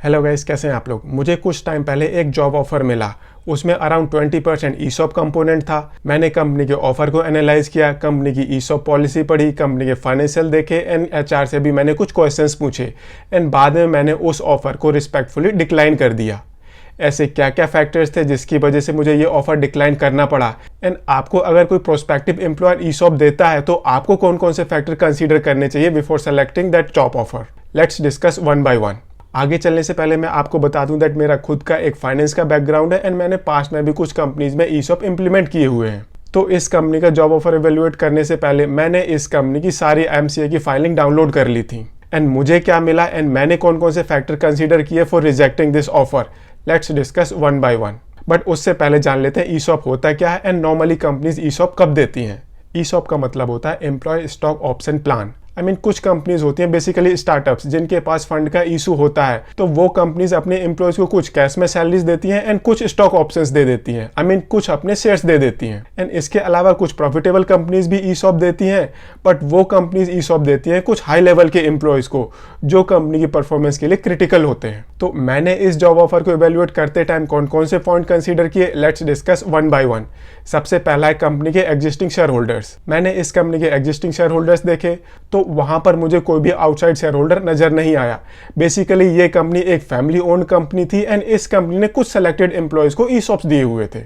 Hello guys, कैसे हैं आप लोग। मुझे कुछ टाइम पहले एक जॉब ऑफर मिला। उसमें अराउंड 20% ईसॉप कंपोनेंट था। मैंने कंपनी के ऑफर को एनालाइज किया, कंपनी की ईसॉप पॉलिसी पढ़ी, कंपनी के फाइनेंशियल देखे एंड एचआर से भी मैंने कुछ क्वेश्चंस पूछे एंड बाद में मैंने उस ऑफर को रिस्पेक्टफुली डिक्लाइन कर दिया। ऐसे क्या क्या फैक्टर्स थे जिसकी वजह से मुझे ये ऑफर डिक्लाइन करना पड़ा एंड आपको अगर कोई प्रोस्पेक्टिव एम्प्लॉयर ईसॉप देता है तो आपको कौन कौन से फैक्टर कंसीडर करने चाहिए before selecting that job offer. Let's discuss one by one. आगे चलने से पहले मैं आपको बता दूं दैट मेरा खुद का एक फाइनेंस का बैकग्राउंड है एंड मैंने पास्ट में भी कुछ कंपनीज में ईसॉप इंप्लीमेंट किए हुए हैं। तो इस कंपनी का जॉब ऑफर इवेल्युएट करने से पहले मैंने इस कंपनी की सारी एमसीए की फाइलिंग डाउनलोड कर ली थी एंड मुझे क्या मिला एंड मैंने कौन कौन से फैक्टर कंसीडर किए for rejecting this offer. Let's discuss one by one. But उससे पहले जान लेते हैं ईसॉप होता क्या है एंड नॉर्मली कंपनीज ईसॉप कब देती हैं। ईसॉप का मतलब होता है एम्प्लॉय स्टॉक ऑप्शन प्लान। कुछ कंपनीज होती हैं बेसिकली स्टार्टअप्स जिनके पास फंड का इशू होता है, तो वो कंपनीज अपने एम्प्लॉयज को कुछ कैश में सैलरीज देती हैं एंड कुछ स्टॉक ऑप्शंस दे देती हैं। कुछ अपने शेयर्स दे देती हैं एंड इसके अलावा कुछ प्रॉफिटेबल कंपनीज भी ईसॉप देती हैं, बट वो कंपनीज ईसॉप देती हैं कुछ हाई लेवल के एम्प्लॉयज को जो कंपनी की परफॉर्मेंस के लिए क्रिटिकल होते हैं। तो मैंने इस जॉब ऑफर को इवेल्युएट करते टाइम कौन कौन से पॉइंट कंसीडर किए, let's discuss one by one. सबसे पहला है कंपनी के एग्जिस्टिंग शेयर होल्डर्स। मैंने इस कंपनी के एग्जिस्टिंग शेयर होल्डर्स देखे तो वहां पर मुझे कोई भी आउटसाइड शेयर होल्डर नजर नहीं आया। बेसिकली ये कंपनी एक फैमिली ओन्ड कंपनी थी एंड इस कंपनी ने कुछ सेलेक्टेड एम्प्लॉयज को ईसॉप्स दिए हुए थे।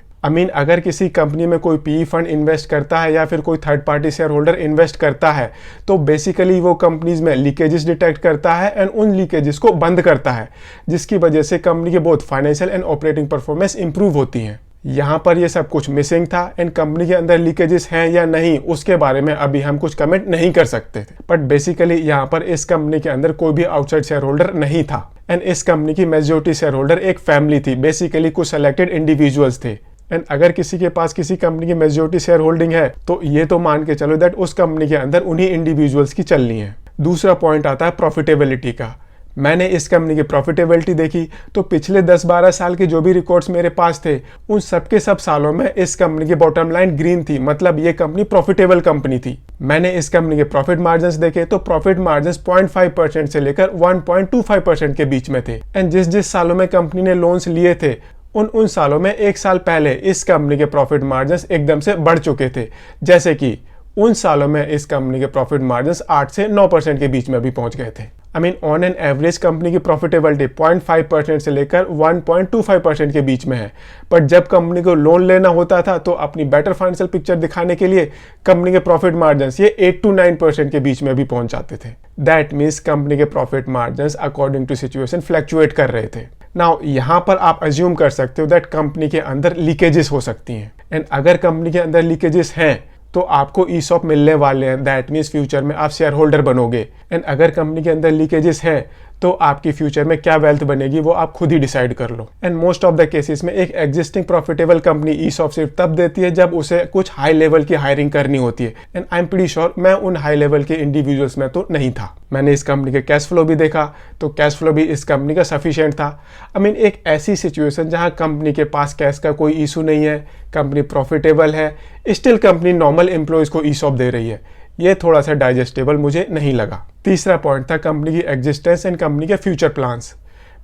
अगर किसी कंपनी में कोई पीई फंड इन्वेस्ट करता है या फिर कोई third party share holder invest करता है तो बेसिकली वो कंपनीज में लीकेजेस डिटेक्ट करता है एंड उन लीकेजेस को बंद करता है, जिसकी वजह से कंपनी के बहुत financial and operating performance improve होती है। यहाँ पर ये सब कुछ मिसिंग था एंड कंपनी के अंदर लीकेजेस हैं या नहीं उसके बारे में अभी हम कुछ कमेंट नहीं कर सकते थे। बट बेसिकली यहाँ पर इस कंपनी के अंदर कोई भी आउटसाइड शेयर होल्डर नहीं था एंड इस कंपनी की मेजॉरिटी शेयर होल्डर एक फैमिली थी, बेसिकली कुछ सेलेक्टेड इंडिविजुअल्स थे। एंड अगर किसी के पास किसी कंपनी की मेजॉरिटी शेयर होल्डिंग है तो ये तो मान के चलो दैट उस कंपनी के अंदर उन्हीं इंडिविजुअल्स की चलनी है। दूसरा पॉइंट आता है प्रॉफिटेबिलिटी का। मैंने इस कंपनी की प्रॉफिटेबिलिटी देखी तो पिछले 10-12 साल के जो भी रिकॉर्ड्स मेरे पास थे उन सबके सब सालों में इस कंपनी की बॉटम लाइन ग्रीन थी, मतलब ये कंपनी प्रॉफिटेबल कंपनी थी। मैंने इस कंपनी के प्रॉफिट मार्जिन्स देखे तो प्रॉफिट मार्जिन्स 0.5% से लेकर 1.25% के बीच में थे एंड जिस सालों में कंपनी ने लोन्स लिए थे उन सालों में एक साल पहले इस कंपनी के प्रॉफिट मार्जिन्स एकदम से बढ़ चुके थे, जैसे कि उन सालों में इस कंपनी के प्रॉफिट मार्जिन्स 8 से 9% के बीच में भी पहुंच गए थे। ऑन एन एवरेज कंपनी की प्रॉफिटेबिलिटी 0.5% से लेकर 1.25% के बीच में है, बट जब कंपनी को लोन लेना होता था तो अपनी बेटर फाइनेंशियल पिक्चर दिखाने के लिए कंपनी के प्रॉफिट मार्जिन्स ये 8 to 9% के बीच में भी पहुंच जाते थे। दैट मीन्स कंपनी के profit margins according to situation fluctuate कर रहे थे। नाउ यहाँ पर आप अज्यूम कर सकते हो दैट कंपनी के अंदर लीकेजेस हो सकती हैं एंड अगर कंपनी के अंदर लीकेजेस हैं तो आपको ईसॉप मिलने वाले हैं। दैट मीन्स फ्यूचर में आप शेयर होल्डर बनोगे एंड अगर कंपनी के अंदर लीकेजेस हैं तो आपकी फ्यूचर में क्या वेल्थ बनेगी वो आप खुद ही डिसाइड कर लो। And most of the cases में एक एग्जिस्टिंग प्रॉफिटेबल कंपनी ईसॉप सिर्फ तब देती है जब उसे कुछ हाई लेवल की हायरिंग करनी होती है and I am pretty sure मैं उन हाई लेवल के इंडिविजुअल्स में तो नहीं था। मैंने इस कंपनी के कैश फ्लो भी देखा तो कैश फ्लो भी इस कंपनी का सफिशिएंट था। एक ऐसी सिचुएशन जहां कंपनी के पास कैश का कोई इशू नहीं है, कंपनी प्रॉफिटेबल है, स्टिल कंपनी नॉर्मल एम्प्लॉयज को ईसॉप दे रही है, ये थोड़ा सा डाइजेस्टेबल मुझे नहीं लगा। तीसरा पॉइंट था कंपनी की एग्जिस्टेंस एंड कंपनी के फ्यूचर प्लान्स।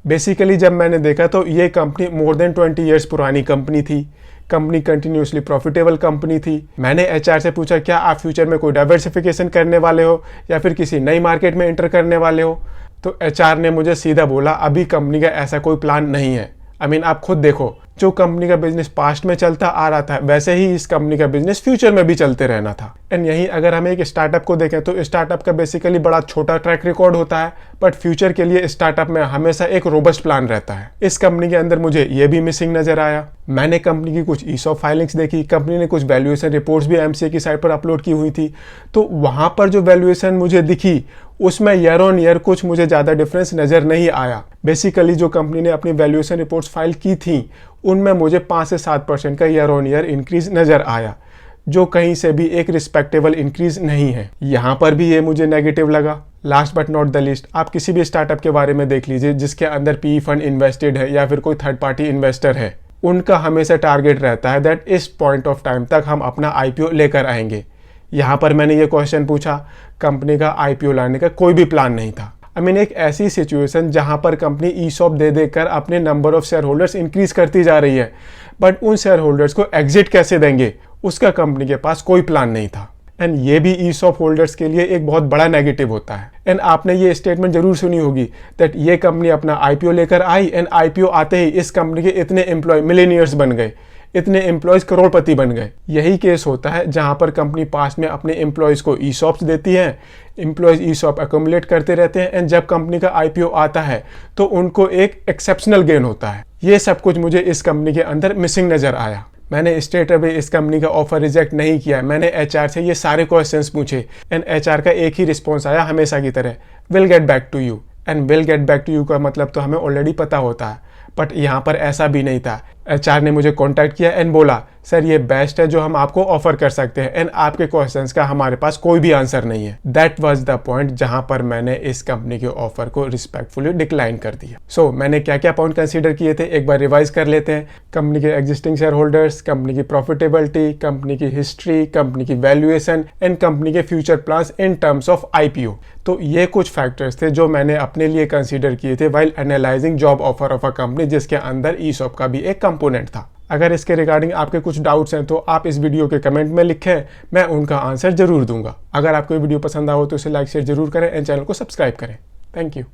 बेसिकली जब मैंने देखा तो ये कंपनी मोर देन 20 ईयर्स पुरानी कंपनी थी, कंपनी कंटिन्यूसली प्रॉफिटेबल कंपनी थी। मैंने एचआर से पूछा क्या आप फ्यूचर में कोई डाइवर्सिफिकेशन करने वाले हो या फिर किसी नई मार्केट में एंटर करने वाले हो, तो एचआर ने मुझे सीधा बोला अभी कंपनी का ऐसा कोई प्लान नहीं है। आप खुद देखो, जो कंपनी का बिजनेस पास्ट में चलता आ रहा था वैसे ही इस कंपनी का बिजनेस फ्यूचर में भी चलते रहना था। एंड यही अगर हम एक स्टार्टअप को देखें तो स्टार्टअप का बेसिकली बड़ा छोटा ट्रैक रिकॉर्ड होता है, बट फ्यूचर के लिए स्टार्टअप में हमेशा एक रोबस्ट प्लान रहता है। इस कंपनी के अंदर मुझे ये भी मिसिंग नजर आया। मैंने कंपनी की कुछ ईसॉप फाइलिंग्स देखी, कंपनी ने कुछ वैल्यूएशन रिपोर्ट्स भी एमसीए की साइट पर अपलोड की हुई थी, तो वहां पर जो वैल्यूएशन मुझे दिखी उसमें ईयर ऑन ईयर कुछ मुझे ज़्यादा डिफरेंस नज़र नहीं आया। बेसिकली जो कंपनी ने अपनी वैल्यूएशन रिपोर्ट्स फाइल की थी उनमें मुझे 5 से 7% का ईयर ऑन ईयर इंक्रीज नज़र आया, जो कहीं से भी एक रिस्पेक्टेबल इंक्रीज नहीं है। यहाँ पर भी ये मुझे नेगेटिव लगा। Last but not the list, आप किसी भी स्टार्टअप के बारे में देख लीजिए जिसके अंदर पीई फंड इन्वेस्टेड है या फिर कोई थर्ड पार्टी इन्वेस्टर है, उनका हमेशा टारगेट रहता है दैट इस पॉइंट ऑफ टाइम तक हम अपना आईपीओ लेकर आएंगे। यहाँ पर मैंने ये क्वेश्चन पूछा, कंपनी का आईपीओ लाने का कोई भी प्लान नहीं था। आई मीन एक ऐसी सिचुएशन जहां पर कंपनी ईसॉप दे देकर अपने number of share holders increase करती जा रही है, बट उन शेयर होल्डर्स को एग्जिट कैसे देंगे उसका कंपनी के पास कोई प्लान नहीं था। एंड ये भी ईसॉप होल्डर्स के लिए एक बहुत बड़ा नेगेटिव होता है। एंड आपने ये स्टेटमेंट जरूर सुनी होगी दैट ये कंपनी अपना आईपीओ लेकर आई एंड आईपीओ आते ही इस कंपनी के इतने एम्प्लॉय मिलेनियर्स बन गए, इतने एम्प्लॉयज करोड़पति बन गए। यही केस होता है जहां पर कंपनी पास में अपने एम्प्लॉयज को ईसॉप्स देती है, एम्प्लॉयज ईसॉप एक्यूमुलेट करते रहते हैं एंड जब कंपनी का आईपीओ आता है तो उनको एक एक्सेप्शनल गेन होता है। ये सब कुछ मुझे इस कंपनी के अंदर मिसिंग नजर आया। मैंने स्ट्रेट अवे इस कंपनी का ऑफर रिजेक्ट नहीं किया। मैंने एचआर से ये सारे क्वेश्चंस पूछे एंड एचआर का एक ही रिस्पॉन्स आया हमेशा की तरह, will get back to you. And will get back to you का मतलब तो हमें ऑलरेडी पता होता है, बट यहाँ पर ऐसा भी नहीं था। एचआर ने मुझे कांटेक्ट किया एंड बोला सर ये बेस्ट है जो हम आपको ऑफर कर सकते हैं एंड आपके क्वेश्चंस का हमारे पास कोई भी आंसर नहीं है। दैट वाज द पॉइंट जहां पर मैंने इस कंपनी के ऑफर को रिस्पेक्टफुली डिक्लाइन कर दिया। सो मैंने क्या क्या पॉइंट कंसीडर किए थे एक बार रिवाइज कर लेते हैं। कंपनी के एग्जिस्टिंग शेयर होल्डर्स, कंपनी की प्रॉफिटेबिलिटी, कंपनी की हिस्ट्री, कंपनी की वैल्यूएशन एंड कंपनी के future plans in terms of IPO. तो ये कुछ फैक्टर्स थे जो मैंने अपने लिए कंसीडर किए थे while analysing job offer of a company जिसके अंदर ईसॉप का भी एक कंपोनेंट था। अगर इसके रिगार्डिंग आपके कुछ डाउट्स हैं तो आप इस वीडियो के कमेंट में लिखें, मैं उनका आंसर जरूर दूंगा। अगर आपको ये वीडियो पसंद आओ तो इसे लाइक शेयर जरूर करें एंड चैनल को सब्सक्राइब करें। Thank you.